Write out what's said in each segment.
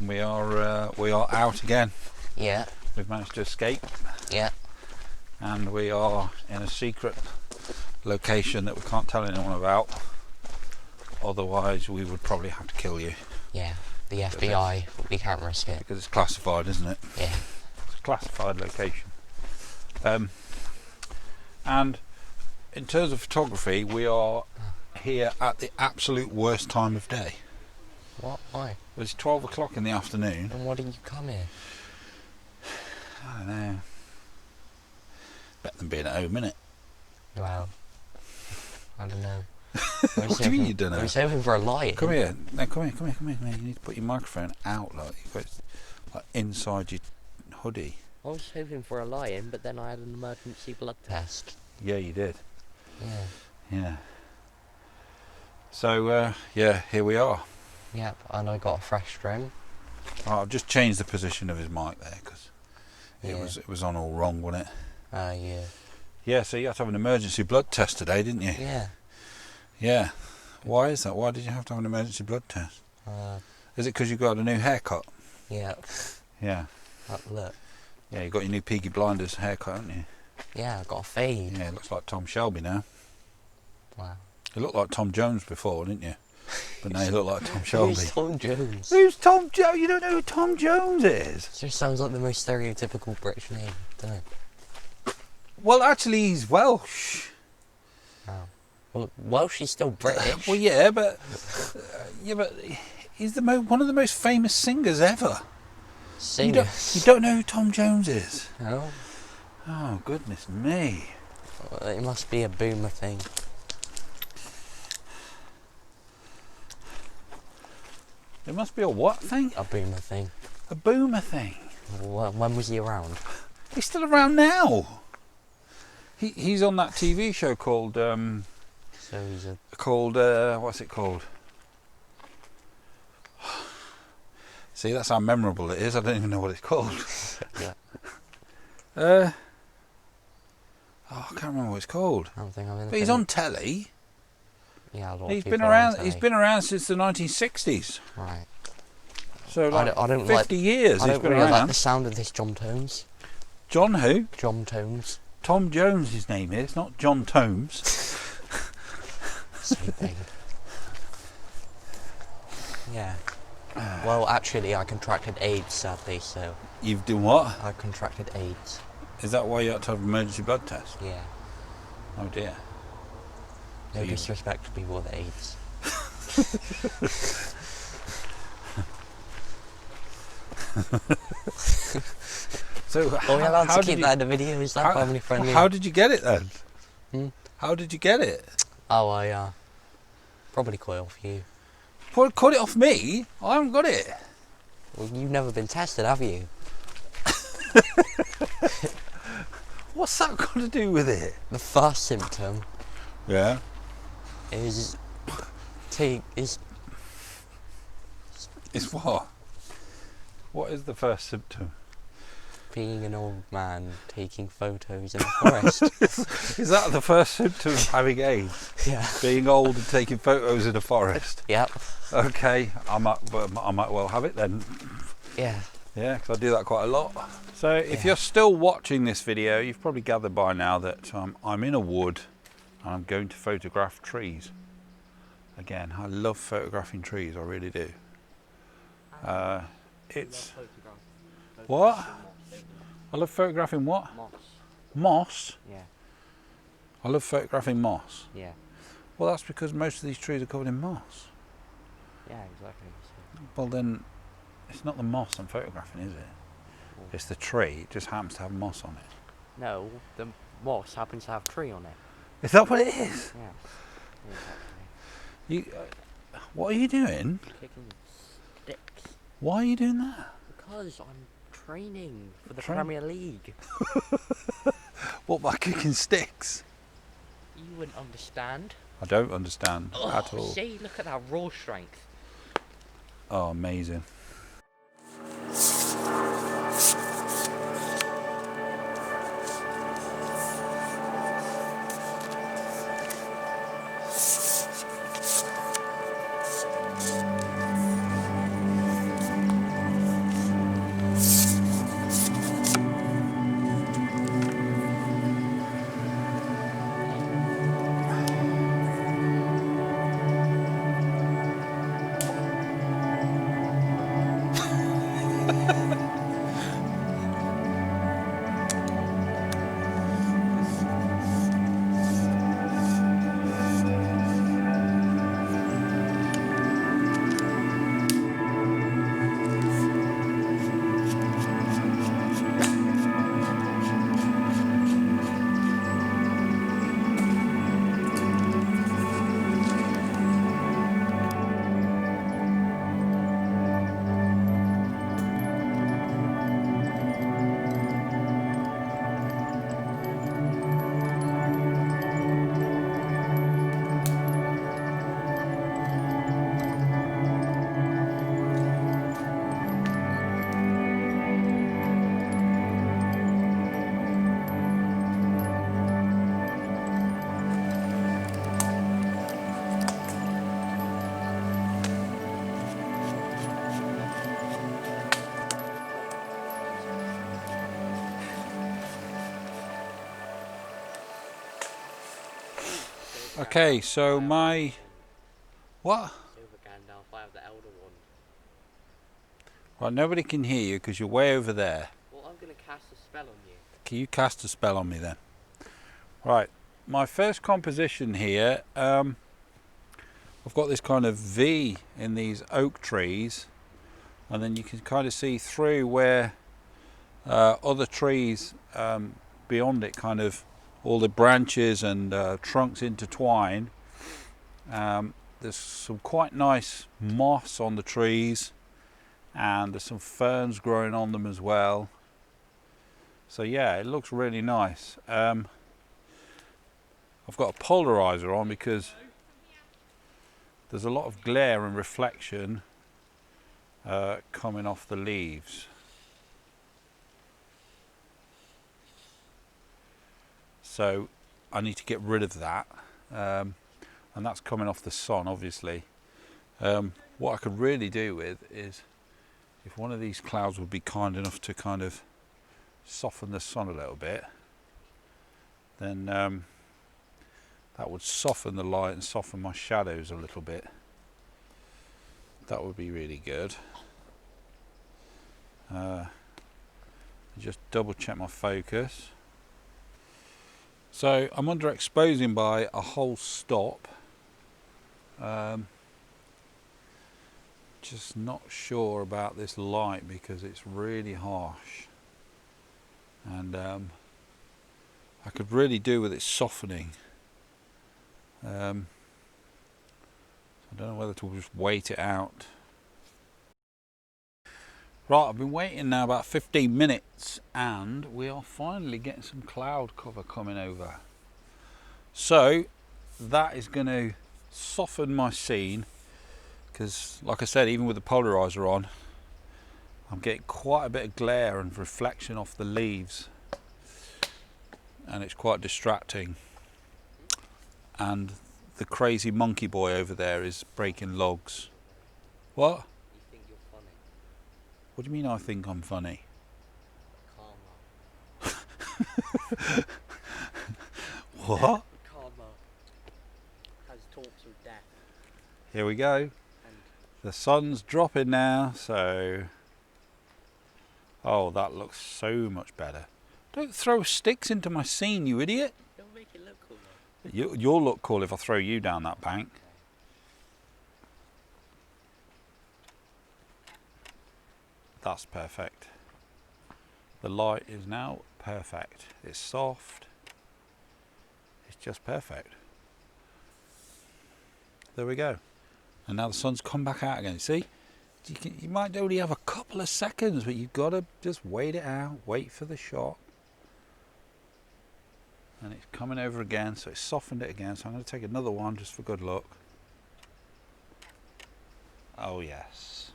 We are out again. Yeah. We've managed to escape. Yeah. And we are in a secret location that we can't tell anyone about. Otherwise, we would probably have to kill you. Yeah. The FBI. We can't risk it. Because it's classified, isn't it? Yeah. It's a classified location. And in terms of photography, we are here at the absolute worst time of day. What? Why? It's 12 o'clock in the afternoon. And why did you come here? I don't know. Better than being at home, innit? Well, I don't know. What do you mean you don't know? I was hoping for a lion. Come here. No, come here. You need to put your microphone out, like you've got it, like inside your hoodie. I was hoping for a lion, but then I had an emergency blood test. Yeah, you did. Yeah. Yeah. So, yeah, here we are. Yep, and I got a fresh trim. Oh, I've just changed the position of his mic there because Yeah. it was on all wrong, wasn't it? Yeah. Yeah, so you had to have an emergency blood test today, didn't you? Yeah. Yeah. Why is that? Why did you have to have an emergency blood test? Is it because you got a new haircut? Yeah. Yeah. Look. Yeah, you got your new Peaky Blinders haircut, haven't you? Yeah, I got a fade. Yeah, it looks like Tom Shelby now. Wow. You looked like Tom Jones before, didn't you? But now you look like Tom Shelby. Who's Tom Jones? Who's Tom Jones? You don't know who Tom Jones is? It just sounds like the most stereotypical British name, doesn't it? Well, actually, he's Welsh. Oh. Well, Welsh is still British. Well, yeah, but he's one of the most famous singers ever. You don't know who Tom Jones is? No. Oh, goodness me. Well, it must be a boomer thing. It must be a what thing? A boomer thing. A boomer thing. When was he around? He's still around now. He's on that TV show called So he's a... what's it called? See, that's how memorable it is. I don't even know what it's called. Yeah. I can't remember what it's called. I don't think I'm in. But he's on telly. Yeah, a lot He's of people been are around. on telly. He's been around since the 1960s. Right. So like I don't 50 years I he's don't been really around. like the sound of this John Tones. John who? John Tones. Tom Jones his name is, not John Tomes. Same thing. Yeah. Well, actually, I contracted AIDS, sadly, so... You've done what? I contracted AIDS. Is that why you had to have an emergency blood test? Yeah. Oh dear. No So you- disrespect to people with AIDS. So Are we allowed to keep that in the video? Is that family friendly? How did you get it then? Hmm? How did you get it? Oh, I probably got it off you. Well, cut it off me. I haven't got it. Well, you've never been tested, have you? What's that got to do with it? The first symptom Yeah. is It's what? What is the first symptom? being an old man taking photos in the forest. Is that the first symptom of having AIDS? Yeah. Being old and taking photos in a forest? Yep. Okay, I might well have it then. Yeah. Yeah, because I do that quite a lot. So if Yeah. you're still watching this video, you've probably gathered by now that I'm in a wood and I'm going to photograph trees. Again, I love photographing trees, I really do. It's... What? I love photographing what? Moss. Moss? Yeah. I love photographing moss. Yeah. Well, that's because most of these trees are covered in moss. Yeah, exactly. Well then, it's not the moss I'm photographing, is it? It's the tree, it just happens to have moss on it. No, the moss happens to have tree on it. Is that what it is? Yeah. Exactly. You, what are you doing? Kicking sticks. Why are you doing that? Because I'm training for the Train? Premier League. What, by kicking sticks? You wouldn't understand. I don't understand at all. See, look at that raw strength. Oh, amazing. Okay, so my... What? Silver Gandalf, I have the Elder one. Right, nobody can hear you because you're way over there. Well, I'm going to cast a spell on you. Can you cast a spell on me then? Right, my first composition here, I've got this kind of V in these oak trees, and then you can kind of see through where other trees beyond it, kind of all the branches and trunks intertwine. There's some quite nice moss on the trees, and there's some ferns growing on them as well. So yeah, it looks really nice. I've got a polarizer on because there's a lot of glare and reflection coming off the leaves. So I need to get rid of that, and that's coming off the sun, obviously. What I could really do with is, if one of these clouds would be kind enough to kind of soften the sun a little bit, then that would soften the light and soften my shadows a little bit. That would be really good. Just double check my focus. So I'm underexposing by a whole stop. Just not sure about this light because it's really harsh, and I could really do with it softening. I don't know whether to just wait it out. Right, I've been waiting now about 15 minutes and we are finally getting some cloud cover coming over. So that is going to soften my scene, because like I said, even with the polarizer on, I'm getting quite a bit of glare and reflection off the leaves, and it's quite distracting. And the crazy monkey boy over there is breaking logs. What? You think you're funny? What do you mean I think I'm funny? Karma. What? Karma has talks with death. Here we go. And The sun's dropping now, so... Oh, that looks so much better. Don't throw sticks into my scene, you idiot. it'll make it look cooler. You'll look cool if I throw you down that bank. That's perfect. The light is now perfect. It's soft. It's just perfect. There we go. And now the sun's come back out again. See? You might only have a couple of seconds, but you've got to just wait it out. Wait for the shot. And it's coming over again, so it's softened it again. So I'm going to take another one just for good luck. Oh yes.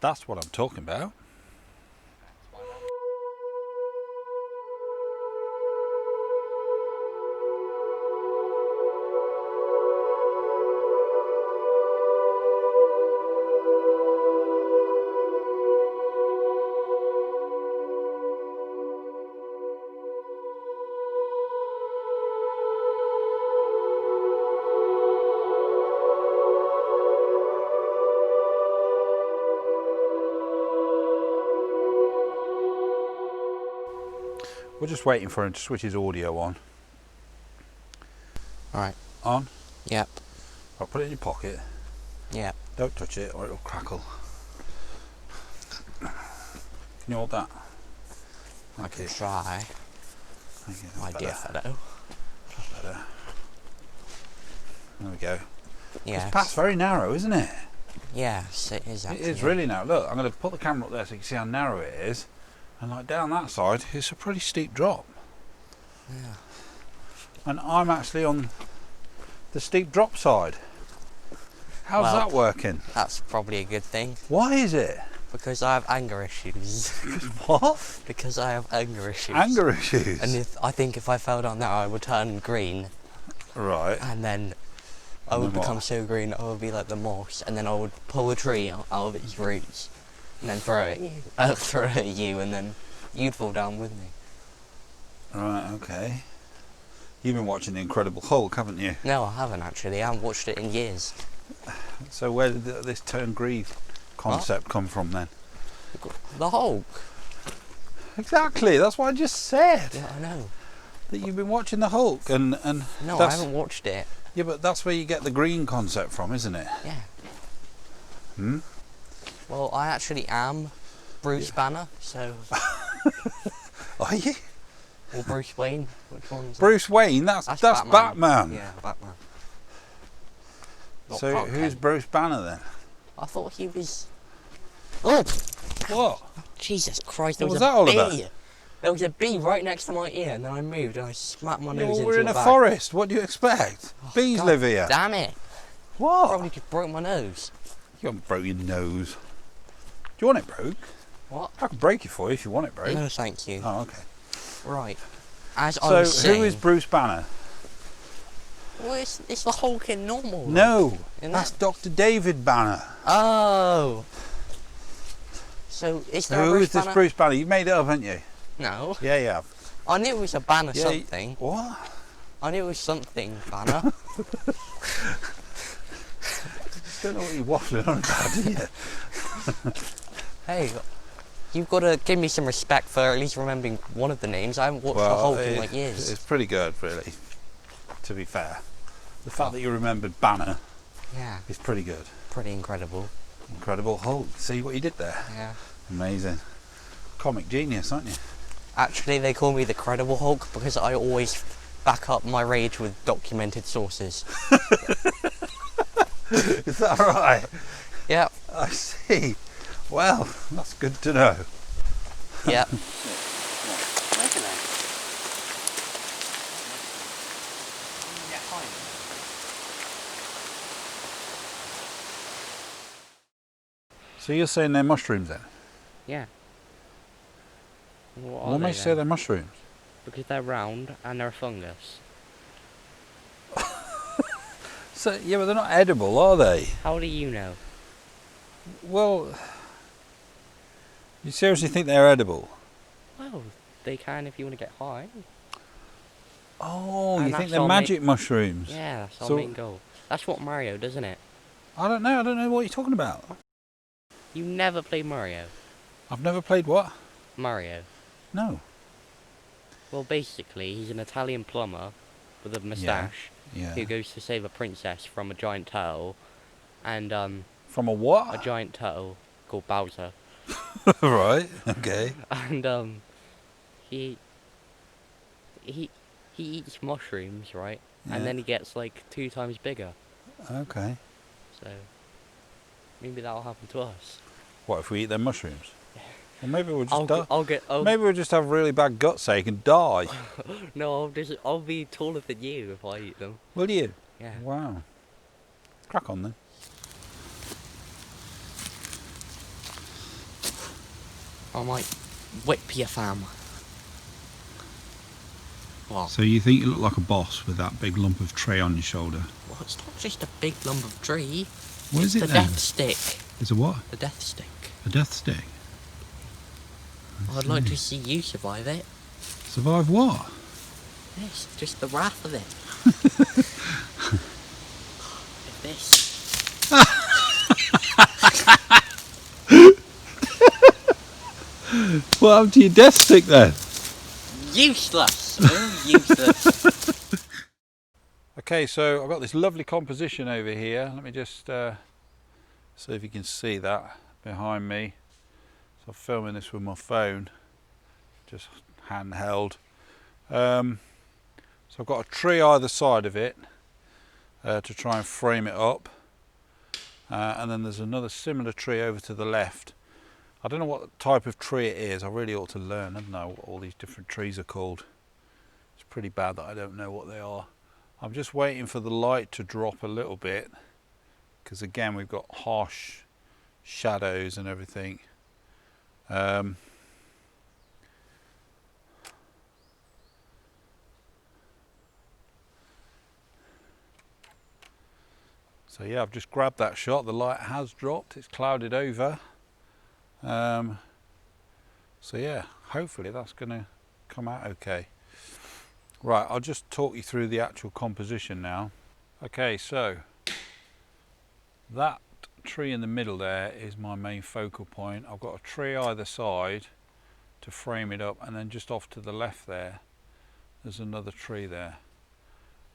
That's what I'm talking about. We're just waiting for him to switch his audio on. Alright. On? Yep. I'll put it in your pocket. Yep. Don't touch it or it'll crackle. Can you hold that? I can try. Thank you. My dear fellow. Better. There we go. Yes. This path's very narrow, isn't it? Yes, it is actually. It is really narrow. Look, I'm going to put the camera up there so you can see how narrow it is. And like down that side, it's a pretty steep drop. Yeah. And I'm actually on the steep drop side. How's that working? That's probably a good thing. Why is it? Because I have anger issues. What? Because I have anger issues. Anger issues? And I think if I fell down there, I would turn green. Right. And then I would become so green, I would be like the moss. And then I would pull a tree out of its roots. And then throw it at you, and then you'd fall down with me. Right, okay. You've been watching The Incredible Hulk, haven't you? No, I haven't actually. I haven't watched it in years. So where did this turn green concept come from then? The Hulk. Exactly, that's what I just said. Yeah, I know. That you've been watching the Hulk and No, I haven't watched it. Yeah, but that's where you get the green concept from, isn't it? Yeah. Hmm? Well, I actually am Bruce Banner, so... Are you? Or Bruce Wayne, which one's Bruce Wayne, that's Batman. Yeah, Batman. Not So Clark who's Kent. Bruce Banner then? I thought he was... Oh! What? Jesus Christ, there What was was that all a about? bee! There was a bee right next to my ear, and then I moved and I smacked my nose into We're in a a bag. forest, what do you expect? Bees God live here. Damn it! What? Probably just broke my nose. You haven't broke your nose. Do you want it broke? What? I can break it for you if you want it broke. No, thank you. Oh, okay. Right. As I was So saying... who is Bruce Banner? Well, it's the Hulk in normal. No, Isn't that's it? Dr. David Banner. Oh. So is there a Who Bruce is this Banner? Bruce Banner? You made it up, haven't you? No. Yeah, you have. I knew it was a banner Yeah, something. What? I knew it was something banner. Don't know what you're waffling on about, do you? Hey, you've got to give me some respect for at least remembering one of the names. I haven't watched the Hulk in like years. It's pretty good, really, to be fair. The fact that you remembered Banner Yeah, is pretty good. pretty incredible. Incredible Hulk. See what you did there? Yeah. Amazing. Comic genius, aren't you? Actually, they call me the Credible Hulk because I always back up my rage with documented sources. Is that right? Yep. I see. Well, that's good to know. Yep. So you're saying they're mushrooms then? Yeah. What makes you say they're mushrooms? Because they're round and they're a fungus. So yeah, but they're not edible, are they? How do you know? Well, you seriously think they're edible? Well, they can if you want to get high. Oh, And you that's think they're our magic mushrooms? Yeah, that's our So- main goal. That's what Mario does, isn't it? I don't know what you're talking about. You never played Mario. I've never played what? Mario. No. Well, basically, he's an Italian plumber with a moustache Yeah. who goes to save a princess from a giant turtle, and From a a what? giant turtle called Bowser, Right. Okay. and he eats mushrooms, right? Yeah. And then he gets like 2 times bigger. Okay. So maybe that'll happen to us. What if we eat their mushrooms? Well, maybe we'll just die. I'll Maybe we'll just have really bad gut sake and die. No, I'll be taller than you if I eat them. Will you? Yeah. Wow. Crack on then. I might whip your fam. What? So you think you look like a boss with that big lump of tray on your shoulder? Well, it's not just a big lump of tree. What It's is it the then? death stick. It's a what? The death stick. A death stick. I'd like to see you survive it. Survive what? Yes, just the wrath of it. This. What happened to your death stick then? Useless. Useless. Okay, so I've got this lovely composition over here. Let me just see if you can see that behind me. So I'm filming this with my phone, just handheld. So I've got a tree either side of it to try and frame it up. And then there's another similar tree over to the left. I don't know what type of tree it is. I really ought to learn. I don't know what all these different trees are called. It's pretty bad that I don't know what they are. I'm just waiting for the light to drop a little bit, because again we've got harsh shadows and everything. So yeah, I've just grabbed that shot. The light has dropped. It's clouded over. So yeah, hopefully that's going to come out okay. Right, I'll just talk you through the actual composition now. Okay, so that tree in the middle there is my main focal point. I've got a tree either side to frame it up, and then just off to the left there's another tree there.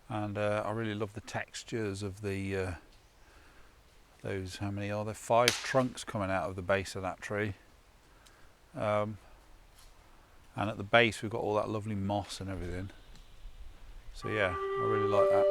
And I really love the textures of the those, how many are there? 5 trunks coming out of the base of that tree. And at the base we've got all that lovely moss and everything. So yeah, I really like that.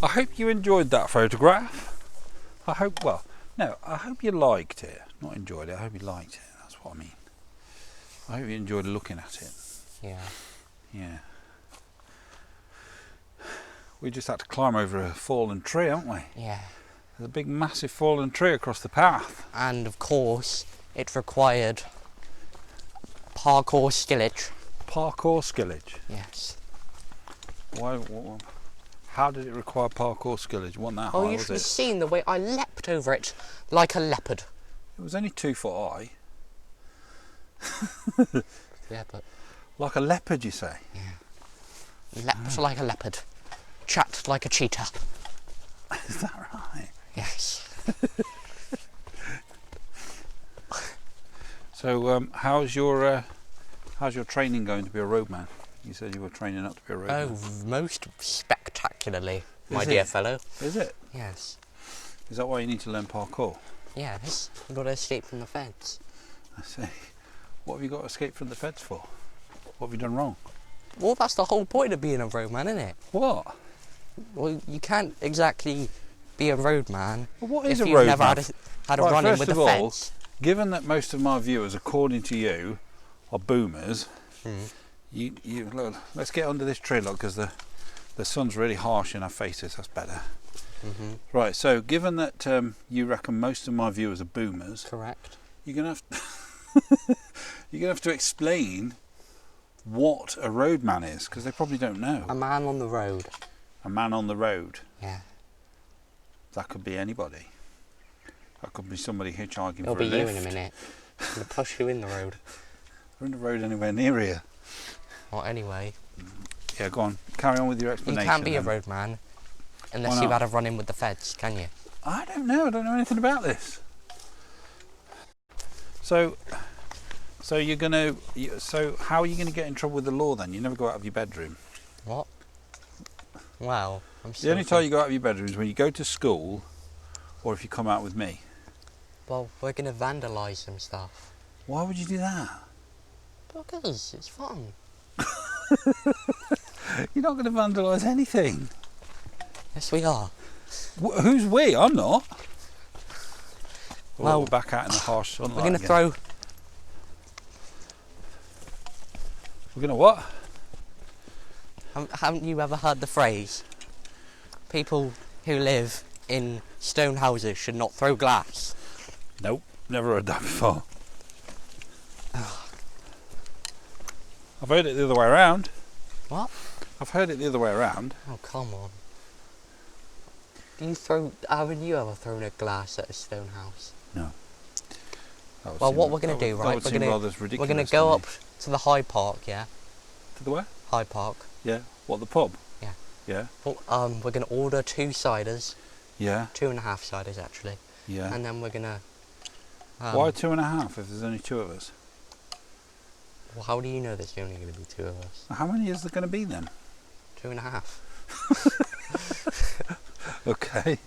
I hope you enjoyed that photograph. I hope you liked it. Not enjoyed it, I hope you liked it. That's what I mean. I hope you enjoyed looking at it. Yeah. Yeah. We just had to climb over a fallen tree, haven't we? Yeah. There's a big massive fallen tree across the path. And of course, it required parkour skillage. Parkour skillage? Yes. Why? How did it require parkour skillage? It wasn't that high, Oh, you was should have it? seen the way I leapt over it like a leopard. It was only 2 foot high. Yeah, but... Like a leopard, you say? Yeah. Leapt like a leopard. Chat like a cheetah. Is that right? Yes. So, how's your training going to be a roadman? You said you were training up to be a roadman. Oh, most spectacularly, my Is dear it? fellow. Is it? Yes. Is that why you need to learn parkour? Yes. I've got to escape from the feds. I see. What have you got to escape from the feds for? What have you done wrong? Well, that's the whole point of being a roadman, isn't it? What? Well, you can't exactly be a roadman Well, what is if a you've roadman? never had a Right, run-in first with the of all, feds. given that most of my viewers, according to you, are boomers, look, let's get under this tree, look, because the sun's really harsh in our faces. That's better. Right. So, given that you reckon most of my viewers are boomers, Correct. you're gonna have to explain what a roadman is, because they probably don't know. A man on the road. A man on the road. Yeah. That could be anybody. That could be somebody hitchhiking It'll for a be lift. you in a minute. I'm going to push you in the road. We're in the road anywhere near here. Or anyway. Yeah, go on. Carry on with your You explanation. can't be then. a roadman unless Why you've not? had a run-in with the feds, can you? I don't know. I don't know anything about this. So you're gonna. So how are you gonna get in trouble with the law then? You never go out of your bedroom. What? Well, I'm The only time you go out of your bedroom is when you go to school, or if you come out with me. Well, we're going to vandalise some stuff. Why would you do that? Because it's fun. You're not going to vandalise anything. Yes, we are. Who's we? I'm not. Well, we're back out in the harsh sunlight. We're going to again. throw... We're going to what? Haven't you ever heard the phrase, people who live in stone houses should not throw glass? Nope, never heard that before. I've heard it the other way around. What? I've heard it the other way around. Oh, come on. Haven't you ever thrown a glass at a stone house? No. Well, what we're going to do, right? We're going to go up to the High Park, yeah? To the where? High Park. Yeah. What, the pub? Yeah. Yeah. Well, we're going to order 2 ciders. Yeah. 2.5 ciders, actually. Yeah. And then we're going to... Why 2.5 if there's only 2 of us? Well, how do you know there's only going to be 2 of us? How many is there going to be then? 2.5. Okay.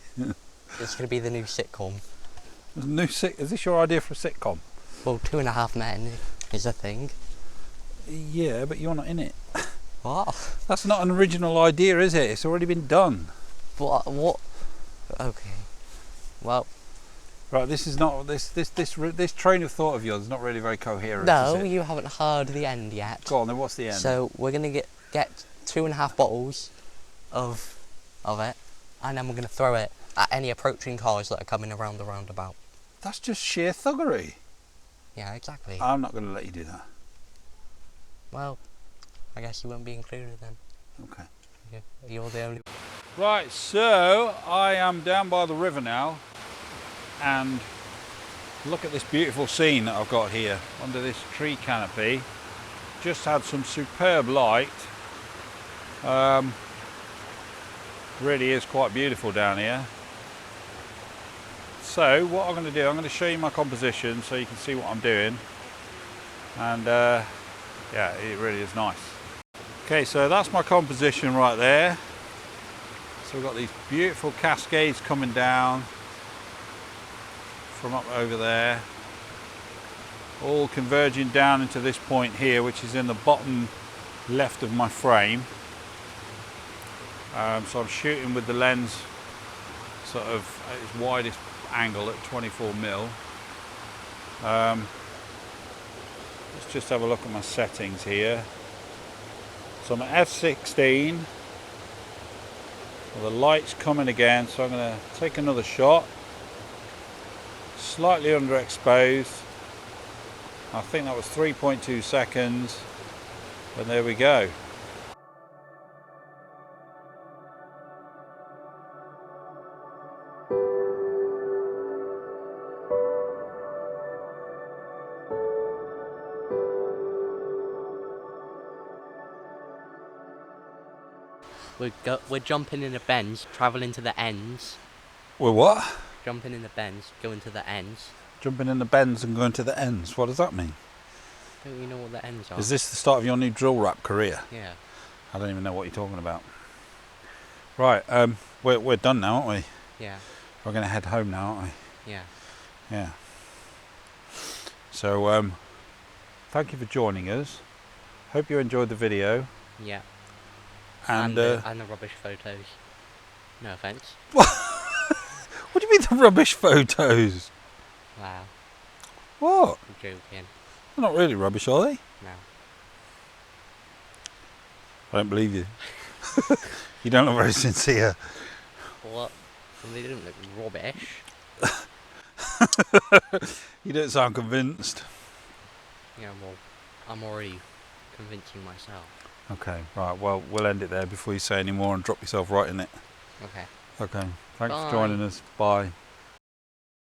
It's going to be the new sitcom. Is this your idea for a sitcom? Well, 2.5 Men is a thing. Yeah, but you're not in it. What? That's not an original idea, is it? It's already been done. What? Okay. Well... Right, this is not this train of thought of yours is not really very coherent. No, is it? you haven't heard the end yet. Go on, then. What's the end? So we're gonna get 2.5 bottles of it, and then we're gonna throw it at any approaching cars that are coming around the roundabout. That's just sheer thuggery. Yeah, exactly. I'm not going to let you do that. Well, I guess you won't be included then. Okay. You're the only. Right, so I am down by the river now. And look at this beautiful scene that I've got here under this tree canopy. Just had some superb light. Really is quite beautiful down here. So what I'm going to do, I'm going to show you my composition so you can see what I'm doing. And yeah, it really is nice. Okay, so that's my composition right there. So we've got these beautiful cascades coming down from up over there, all converging down into this point here, which is in the bottom left of my frame. So I'm shooting with the lens sort of at its widest angle at 24mm. Let's just have a look at my settings here. So I'm at f16. Well, the light's coming again, so I'm going to take another shot. Slightly underexposed. I think that was 3.2 seconds, and there we go. We're jumping in the bends, travelling to the ends. We're what? Jumping in the bends, going to the ends. Jumping in the bends and going to the ends. What does that mean? Don't you know what the ends are? Is this the start of your new drill rap career? Yeah. I don't even know what you're talking about. Right, we're done now, aren't we? Yeah. We're going to head home now, aren't we? Yeah. Yeah. So, thank you for joining us. Hope you enjoyed the video. Yeah. And the rubbish photos. No offence. What do you mean the rubbish photos? Wow. What? I'm joking. They're not really rubbish, are they? No. I don't believe you. You don't look very sincere. What? Well, they didn't look rubbish. You don't sound convinced. Yeah, well, I'm already convincing myself. Okay, right, well, we'll end it there before you say any more and drop yourself right in it. Okay. Okay, thanks Bye. for joining us. Bye.